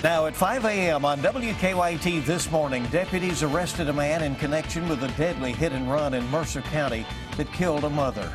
Now at 5 a.m. on WKYT this morning, deputies arrested a man in connection with a deadly hit and run in Mercer County that killed a mother.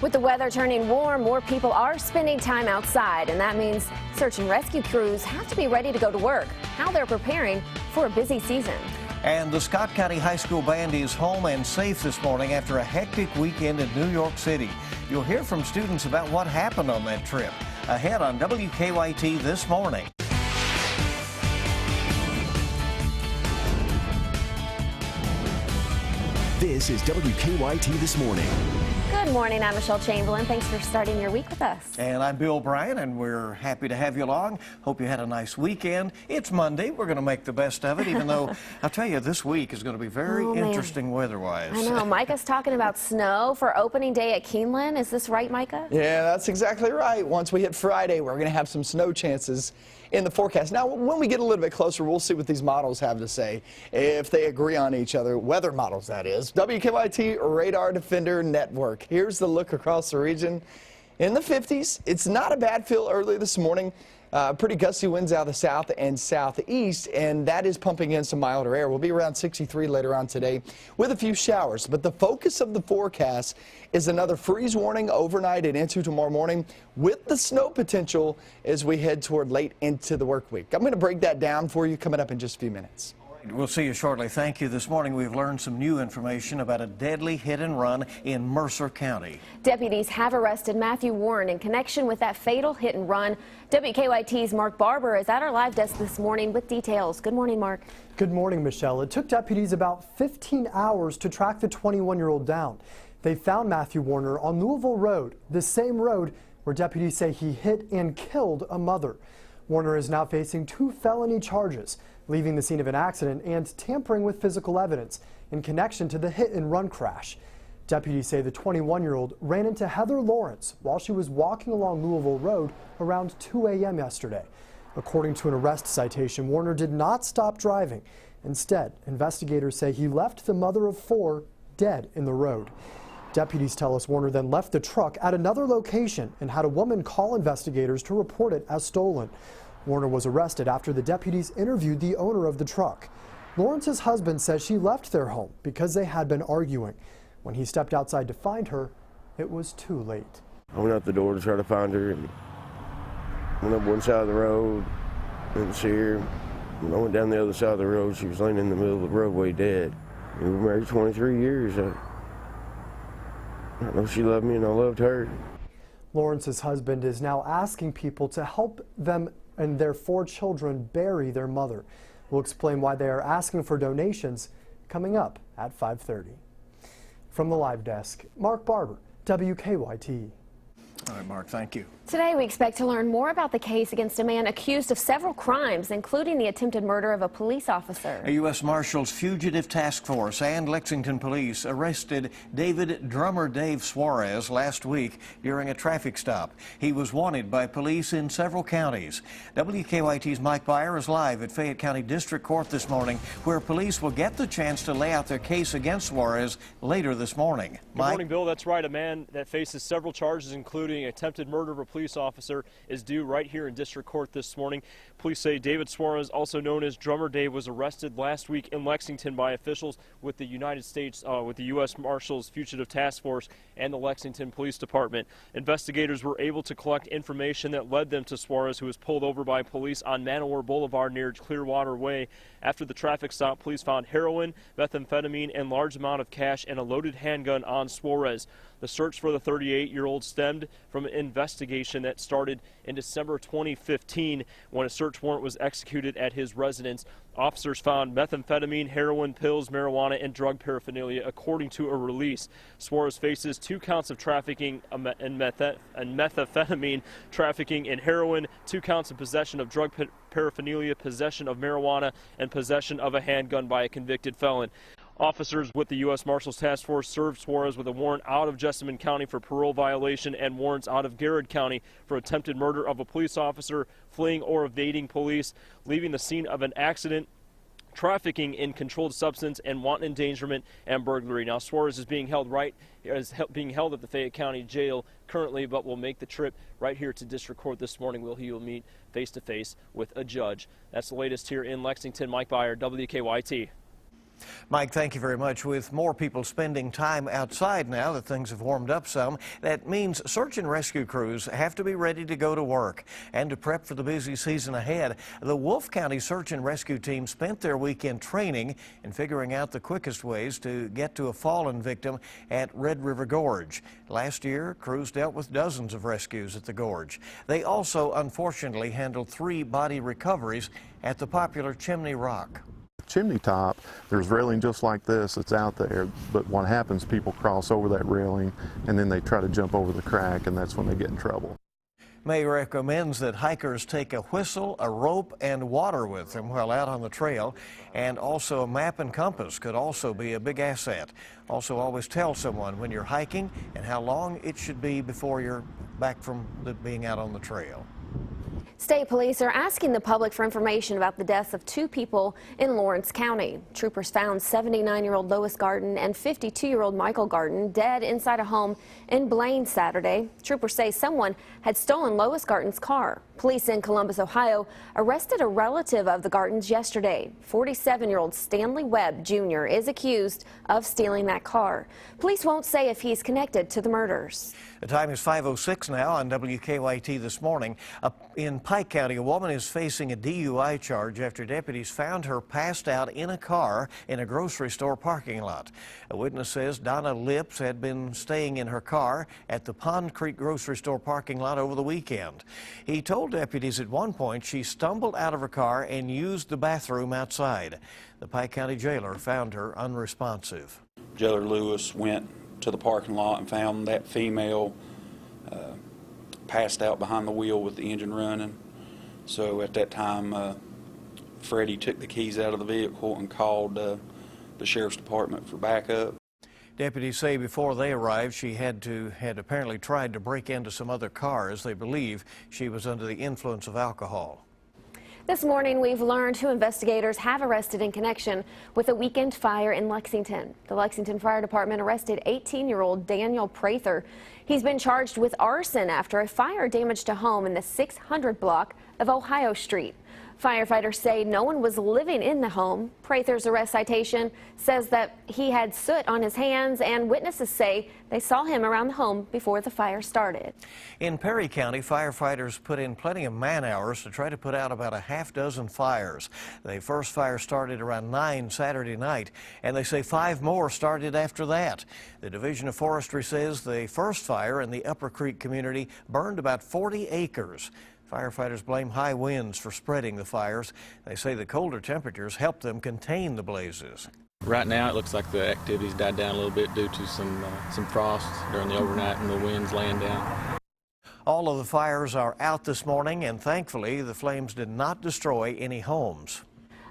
With the weather turning warm, more people are spending time outside, and that means search and rescue crews have to be ready to go to work. How they're preparing for a busy season. And the Scott County High School Band is home and safe this morning after a hectic weekend in New York City. You'll hear from students about what happened on that trip. Ahead on WKYT this morning. This is WKYT This Morning. Good morning, I'm Michelle Chamberlain. Thanks for starting your week with us. And I'm Bill Bryan, and we're happy to have you along. Hope you had a nice weekend. It's Monday. We're going to make the best of it, even though I'll tell you, this week is going to be very interesting weather-wise. I know. Micah's talking about snow for opening day at Keeneland. Is this right, Micah? Yeah, that's exactly right. Once we hit Friday, we're going to have some snow chances in the forecast. Now, when we get a little bit closer, we'll see what these models have to say, if they agree on each other. Weather models, that is. WKYT Radar Defender Network. Here's the look across the region. In the 50s, it's not a bad feel early this morning. Pretty gusty winds out of the south and southeast, and that is pumping in some milder air. We'll be around 63 later on today with a few showers. But the focus of the forecast is another freeze warning overnight and into tomorrow morning with the snow potential as we head toward late into the work week. I'm going to break that down for you coming up in just a few minutes. We'll see you shortly. Thank you. This morning we've learned some new information about a deadly hit and run in Mercer County. Deputies have arrested Matthew Warren in connection with that fatal hit and run. WKYT's Mark Barber is at our live desk this morning with details. Good morning, Mark. Good morning, Michelle. It took deputies about 15 hours to track the 21-year-old down. They found Matthew Warner on Louisville Road, the same road where deputies say he hit and killed a mother. Warner is now facing 2 felony charges, leaving the scene of an accident and tampering with physical evidence in connection to the hit and run crash. Deputies say the 21-year-old ran into Heather Lawrence while she was walking along Louisville Road around 2 a.m. yesterday. According to an arrest citation, Warner did not stop driving. Instead, investigators say he left the mother of 4 dead in the road. Deputies tell us Warner then left the truck at another location and had a woman call investigators to report it as stolen. Warner was arrested after the deputies interviewed the owner of the truck. Lawrence's husband says she left their home because they had been arguing. When he stepped outside to find her, it was too late. I went out the door to try to find her and went up one side of the road, didn't see her. When I went down the other side of the road, she was laying in the middle of the roadway dead. We were married 23 years. I know she loved me and I loved her. Lawrence's husband is now asking people to help them and their 4 children bury their mother. We'll explain why they are asking for donations coming up at 5:30. From the live desk, Mark Barber, WKYT. All right, Mark, thank you. Today we expect to learn more about the case against a man accused of several crimes, including the attempted murder of a police officer. A U.S. Marshals Fugitive Task Force and Lexington Police arrested Drummer Dave Suarez last week during a traffic stop. He was wanted by police in several counties. WKYT's Mike Byer is live at Fayette County District Court this morning, where police will get the chance to lay out their case against Suarez later this morning. Good morning, Bill. That's right. A man that faces several charges, including attempted murder of a police officer, is due right here in District Court this morning. Police say David Suarez, also known as Drummer Dave, was arrested last week in Lexington by officials with the with the U.S. Marshals Fugitive Task Force and the Lexington Police Department. Investigators were able to collect information that led them to Suarez, who was pulled over by police on Manowar Boulevard near Clearwater Way. After the traffic stop, police found heroin, methamphetamine, and large amount of cash and a loaded handgun on Suarez. The search for the 38-year-old stemmed from an investigation that started in December 2015 when a search warrant was executed at his residence. Officers found methamphetamine, heroin, pills, marijuana, and drug paraphernalia, according to a release. Suarez faces 2 counts of trafficking and methamphetamine, trafficking in heroin, 2 counts of possession of drug paraphernalia, possession of marijuana, and possession of a handgun by a convicted felon. Officers with the U.S. Marshals Task Force served Suarez with a warrant out of Jessamine County for parole violation and warrants out of Garrett County for attempted murder of a police officer, fleeing or evading police, leaving the scene of an accident trafficking in controlled substance and wanton endangerment and burglary. Now, Suarez is being held at the Fayette County Jail currently, but will make the trip right here to district court this morning, where he will meet face to face with a judge. That's the latest here in Lexington. Mike Byer, WKYT. Mike, thank you very much. With more people spending time outside now that things have warmed up some, that means search and rescue crews have to be ready to go to work and to prep for the busy season ahead. The Wolfe County Search and Rescue Team spent their weekend training and figuring out the quickest ways to get to a fallen victim at Red River Gorge. Last year, crews dealt with dozens of rescues at the gorge. They also, unfortunately, handled 3 body recoveries at the popular Chimney Rock. Chimney top, there's railing just like this that's out there, but what happens, people cross over that railing and then they try to jump over the crack, and that's when they get in trouble. May recommends that hikers take a whistle, a rope, and water with them while out on the trail, and also a map and compass could also be a big asset. Also, always tell someone when you're hiking and how long it should be before you're back from being out on the trail. State police are asking the public for information about the deaths of 2 people in Lawrence County. Troopers found 79-year-old Lois Garden and 52-year-old Michael Garden dead inside a home in Blaine Saturday. Troopers say someone had stolen Lois Garden's car. Police in Columbus, Ohio, arrested a relative of the Gardens yesterday. 47-year-old Stanley Webb Jr. is accused of stealing that car. Police won't say if he's connected to the murders. The time is 5:06 now on WKYT this morning. In Pike County, a woman is facing a DUI charge after deputies found her passed out in a car in a grocery store parking lot. A witness says Donna Lips had been staying in her car at the Pond Creek grocery store parking lot over the weekend. He told deputies at one point she stumbled out of her car and used the bathroom outside. The Pike County jailer found her unresponsive. Jailer Lewis went to the parking lot and found that female passed out behind the wheel with the engine running. So at that time, Freddie took the keys out of the vehicle and called the sheriff's department for backup. Deputies say before they arrived, she had apparently tried to break into some other cars. They believe she was under the influence of alcohol. This morning, we've learned who investigators have arrested in connection with a weekend fire in Lexington. The Lexington Fire Department arrested 18-year-old Daniel Prather. He's been charged with arson after a fire damaged a home in the 600 block of Ohio Street. Firefighters say no one was living in the home. Prather's arrest citation says that he had soot on his hands, and witnesses say they saw him around the home before the fire started. In Perry County, firefighters put in plenty of man hours to try to put out about a half-dozen fires. The first fire started around 9 Saturday night, and they say 5 more started after that. The Division of Forestry says the first fire in the Upper Creek community burned about 40 acres. Firefighters blame high winds for spreading the fires. They say the colder temperatures helped them contain the blazes. Right now, it looks like the activity's died down a little bit due to some frost during the overnight and the winds laying down. All of the fires are out this morning, and thankfully, the flames did not destroy any homes.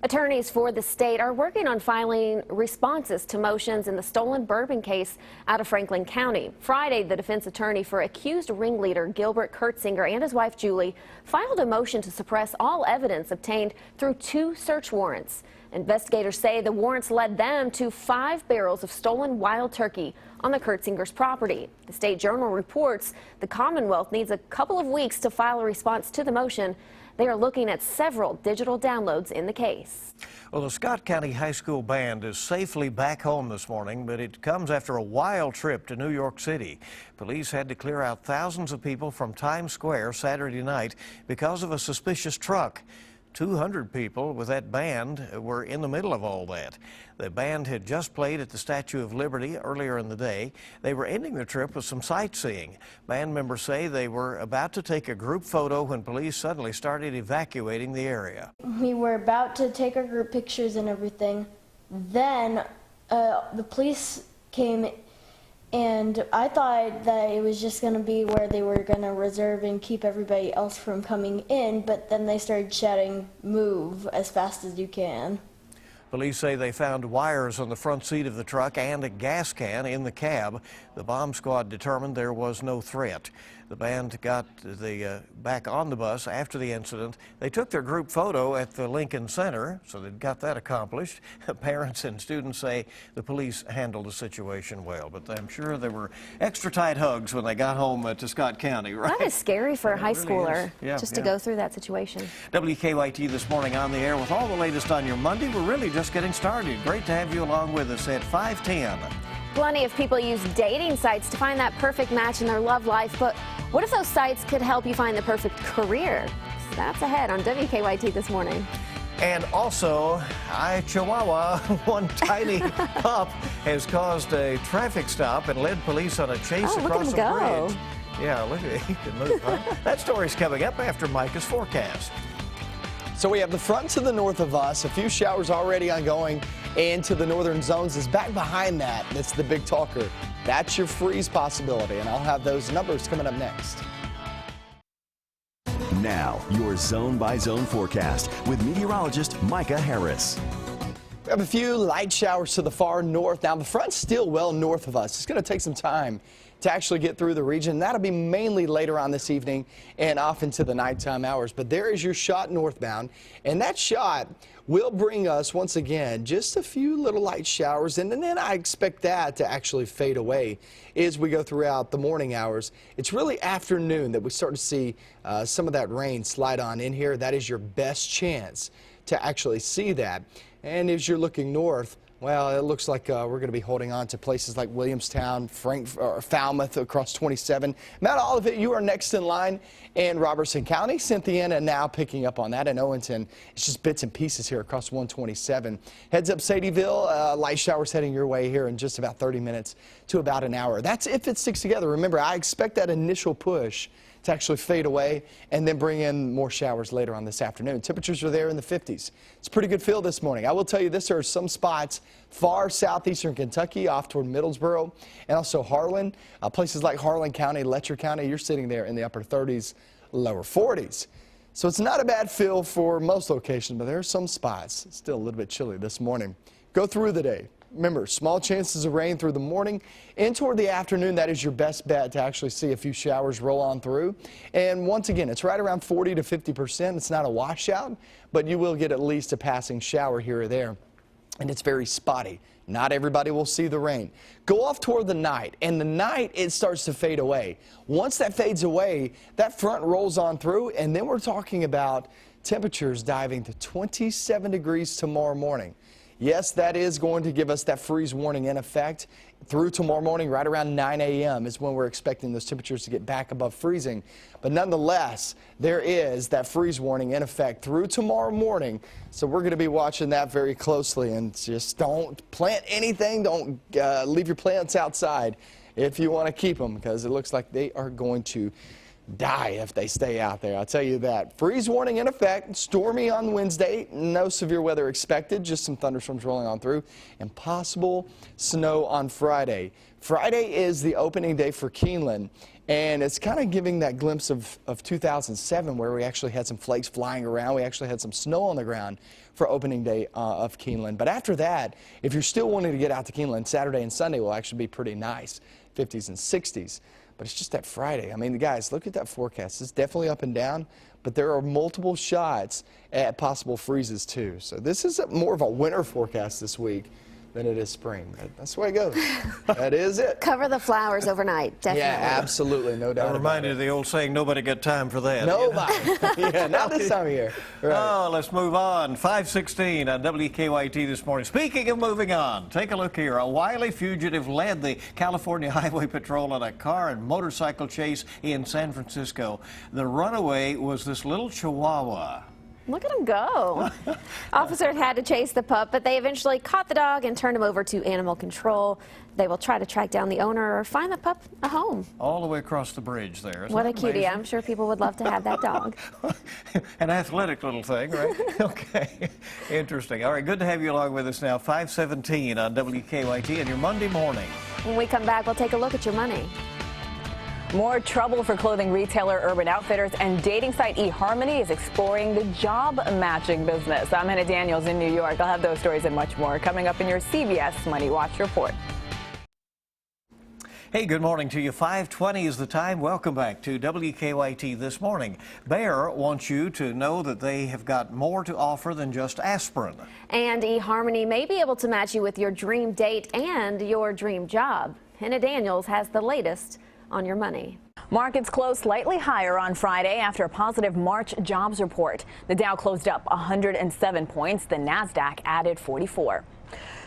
Attorneys for the state are working on filing responses to motions in the stolen bourbon case out of Franklin County. Friday, the defense attorney for accused ringleader Gilbert Kurtzinger and his wife Julie filed a motion to suppress all evidence obtained through 2 search warrants. Investigators say the warrants led them to 5 barrels of stolen wild turkey on the Kurtzingers' property. The State Journal reports the Commonwealth needs a couple of weeks to file a response to the motion. They are looking at several digital downloads in the case. Well, the Scott County High School Band is safely back home this morning, but it comes after a wild trip to New York City. Police had to clear out thousands of people from Times Square Saturday night because of a suspicious truck. 200 people with that band were in the middle of all that. The band had just played at the Statue of Liberty earlier in the day. They were ending their trip with some sightseeing. Band members say they were about to take a group photo when police suddenly started evacuating the area. We were about to take our group pictures and everything. Then the police came, and I thought that it was just going to be where they were going to reserve and keep everybody else from coming in, but then they started shouting, "Move as fast as you can." Police say they found wires on the front seat of the truck and a gas can in the cab. The bomb squad determined there was no threat. The band got back on the bus after the incident. They took their group photo at the Lincoln Center, so they got that accomplished. Parents and students say the police handled the situation well, but I'm sure there were extra tight hugs when they got home to Scott County, right? That is scary for a high schooler, just to yeah. go through that situation. WKYT this morning on the air with all the latest on your Monday. We're really just getting started. Great to have you along with us at 5:10. Plenty of people use dating sites to find that perfect match in their love life, but what if those sites could help you find the perfect career? That's ahead on WKYT this morning. And also, Chihuahua, one tiny pup has caused a traffic stop and led police on a chase across a bridge. Yeah, look at it. He can move, huh? That story's coming up after Micah's forecast. So we have the front to the north of us, a few showers already ongoing into the northern zones. Is back behind that, that's the big talker. That's your freeze possibility, and I'll have those numbers coming up next. Now, your zone-by-zone forecast with meteorologist Micah Harris. We have a few light showers to the far north. Now, the front's still well north of us. It's going to take some time to actually get through the region. That'll be mainly later on this evening and off into the nighttime hours. But there is your shot northbound, and that shot will bring us, once again, just a few little light showers, and then I expect that to actually fade away as we go throughout the morning hours. It's really afternoon that we start to see some of that rain slide on in here. That is your best chance to actually see that. And as you're looking north, well, it looks like we're going to be holding on to places like Williamstown, Falmouth across 27. Mount Olivet, you are next in line in Robertson County. Cynthiana now picking up on that. And Owenston, it's just bits and pieces here across 127. Heads up Sadieville, light showers heading your way here in just about 30 minutes to about an hour. That's if it sticks together. Remember, I expect that initial push to actually fade away and then bring in more showers later on this afternoon. Temperatures are there in the 50s. It's a pretty good feel this morning. I will tell you this, there are some spots far southeastern Kentucky off toward Middlesboro and also Harlan. Places like Harlan County, Letcher County, you're sitting there in the upper 30s, lower 40s. So it's not a bad feel for most locations, but there are some spots. It's still a little bit chilly this morning. Go through the day. Remember, small chances of rain through the morning and toward the afternoon. That is your best bet to actually see a few showers roll on through. And once again, it's right around 40 to 50%. It's not a washout, but you will get at least a passing shower here or there. And it's very spotty. Not everybody will see the rain. Go off toward the night, and the night it starts to fade away. Once that fades away, that front rolls on through, and then we're talking about temperatures diving to 27 degrees tomorrow morning. Yes, that is going to give us that freeze warning in effect through tomorrow morning. Right around 9 a.m. is when we're expecting those temperatures to get back above freezing. But nonetheless, there is that freeze warning in effect through tomorrow morning. So we're going to be watching that very closely, and just don't plant anything. Don't leave your plants outside if you want to keep them, because it looks like they are going to die if they stay out there. I'll tell you that. Freeze warning in effect. Stormy on Wednesday. No severe weather expected. Just some thunderstorms rolling on through. And possible snow on Friday. Friday is the opening day for Keeneland. And it's kind of giving that glimpse of 2007, where we actually had some flakes flying around. We actually had some snow on the ground for opening day of Keeneland. But after that, if you're still wanting to get out to Keeneland, Saturday and Sunday will actually be pretty nice. 50s and 60s. But it's just that Friday. I mean, guys, look at that forecast. It's definitely up and down, but there are multiple shots at possible freezes too. So this is more of a winter forecast this week than it is spring. That's the way it goes. That is it. Cover the flowers overnight, definitely. Yeah, absolutely, no doubt. I'm reminded of the old saying, nobody got time for that. Nobody. Yeah, not this time of year. Right. Oh, let's move on. 5:16 on WKYT this morning. Speaking of moving on, take a look here. A wily fugitive led the California Highway Patrol on a car and motorcycle chase in San Francisco. The runaway was this little Chihuahua. Look at him go. Officers had to chase the pup, but they eventually caught the dog and turned him over to animal control. They will try to track down the owner or find the pup a home. All the way across the bridge there. Isn't what a that cutie. amazing? I'm sure people would love to have that dog. An athletic little thing, right? Okay. Interesting. All right, good to have you along with us now. 5:17 on WKYT and your Monday morning. When we come back, we'll take a look at your money. More trouble for clothing retailer Urban Outfitters, and dating site eHarmony is exploring the job matching business. I'm Hannah Daniels in New York. I'll have those stories and much more coming up in your CBS Money Watch report. Hey, good morning to you. 5:20 is the time. Welcome back to WKYT This Morning. Bayer wants you to know that they have got more to offer than just aspirin. And eHarmony may be able to match you with your dream date and your dream job. Hannah Daniels has the latest on your money. Markets closed slightly higher on Friday after a positive March jobs report. The Dow closed up 107 points. The Nasdaq added 44.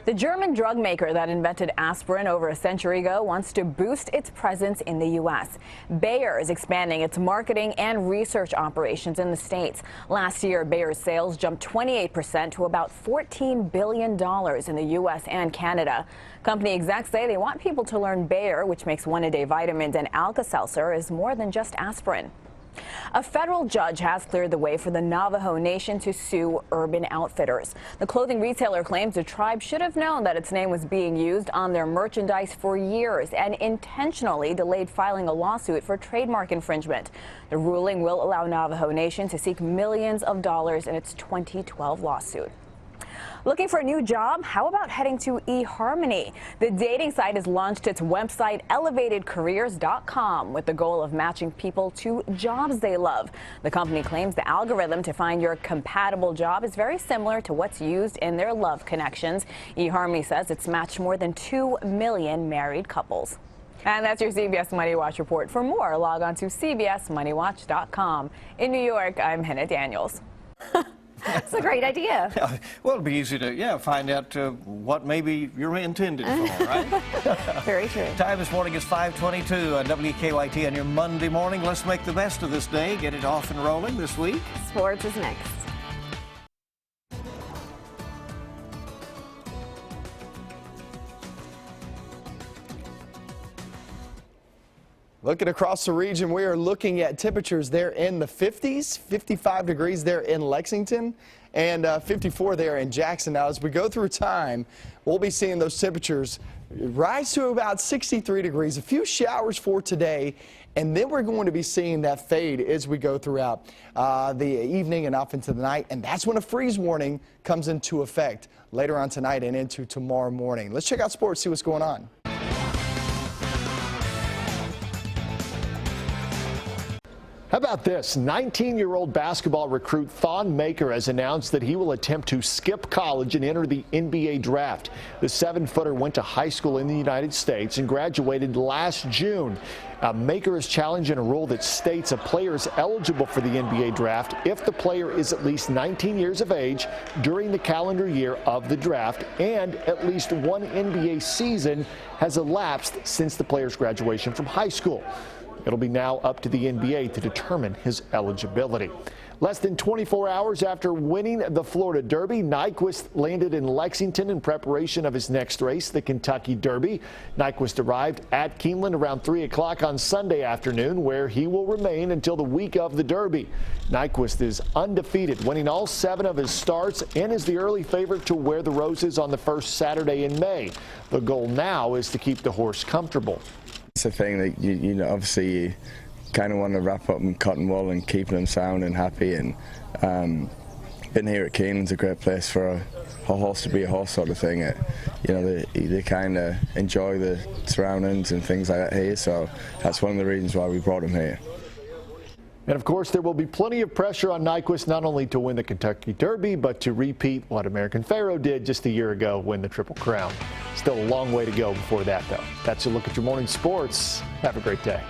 The German drug maker that invented aspirin over a century ago wants to boost its presence in the U.S. Bayer is expanding its marketing and research operations in the States. Last year, Bayer's sales jumped 28% to about $14 billion in the U.S. and Canada. Company execs say they want people to learn Bayer, which makes one-a-day vitamins and Alka-Seltzer, is more than just aspirin. A federal judge has cleared the way for the Navajo Nation to sue Urban Outfitters. The clothing retailer claims the tribe should have known that its name was being used on their merchandise for years and intentionally delayed filing a lawsuit for trademark infringement. The ruling will allow Navajo Nation to seek millions of dollars in its 2012 lawsuit. Looking for a new job? How about heading to eHarmony? The dating site has launched its website elevatedcareers.com with the goal of matching people to jobs they love. The company claims the algorithm to find your compatible job is very similar to what's used in their love connections. eHarmony says it's matched more than 2 million married couples. And that's your CBS Money Watch report. For more, log on to cbsmoneywatch.com. In New York, I'm Hannah Daniels. That's a great idea. Well, it'll be easy to, find out what maybe you're intended for, right? Very true. Time this morning is 5:22 on WKYT on your Monday morning. Let's make the best of this day, get it off and rolling this week. Sports is next. Looking across the region, we are looking at temperatures there in the 50s, 55 degrees there in Lexington, and 54 there in Jackson. Now, as we go through time, we'll be seeing those temperatures rise to about 63 degrees. A few showers for today, and then we're going to be seeing that fade as we go throughout the evening and off into the night, and that's when a freeze warning comes into effect later on tonight and into tomorrow morning. Let's check out sports, see what's going on. How about this? 19-year-old basketball recruit Thon Maker has announced that he will attempt to skip college and enter the NBA draft. The 7-footer went to high school in the United States and graduated last June. Maker is challenging a rule that states a player is eligible for the NBA draft if the player is at least 19 years of age during the calendar year of the draft and at least one NBA season has elapsed since the player's graduation from high school. It'll be now up to the NBA to determine his eligibility. Less than 24 hours after winning the Florida Derby, Nyquist landed in Lexington in preparation of his next race, the Kentucky Derby. Nyquist arrived at Keeneland around 3 o'clock on Sunday afternoon, where he will remain until the week of the Derby. Nyquist is undefeated, winning all 7 of his starts, and is the early favorite to wear the roses on the first Saturday in May. The goal now is to keep the horse comfortable. It's a thing that you know, obviously you kind of want to wrap up in cotton wool and keep them sound and happy. And been here at Keeneland's a great place for a horse to be a horse sort of thing. They kind of enjoy the surroundings and things like that here. So that's one of the reasons why we brought him here. And of course, there will be plenty of pressure on Nyquist not only to win the Kentucky Derby, but to repeat what American Pharoah did just a year ago, win the Triple Crown. Still a long way to go before that, though. That's a look at your morning sports. Have a great day.